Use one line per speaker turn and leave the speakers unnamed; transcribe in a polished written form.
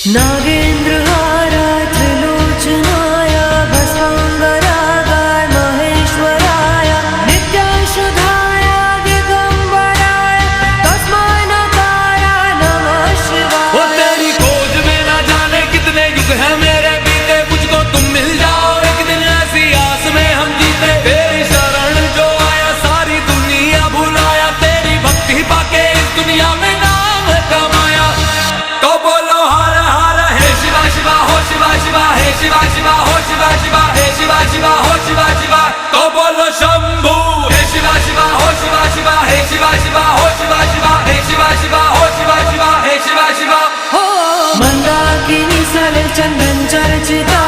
नागेन्द्रहाराय त्रिलोचनाय भस्मांगरागाय महेश्वराय नित्याशुधाय दिगंबराय तस्मै नकाराय नमः शिवाय।
वो तेरी खोज में ना जाने कितने युग हैं मेरे बीते, मुझको तुम मिल जाओ एक दिन ऐसी आस में हम जीते। तेरी शरण जो आया सारी दुनिया भुलाया, तेरी भक्ति पाके इस दुनिया में नाम कमाया। तो बोलो हर हर हे शिवा शिवा हो शिवा शिवा हे शिवा शिवा हो शिवा शिवा हे शिवा शिवा हो शिवा शिवा। तो बोलो शंभू हे शिवा शिवा हो शिवा शिवा हे शिवा शिवा हो शिवा शिवा हे शिवा शिवा हो शिवा शिवा हे शिवा शिवा।
मंदाकिनी सलिल चंदन चर्चिता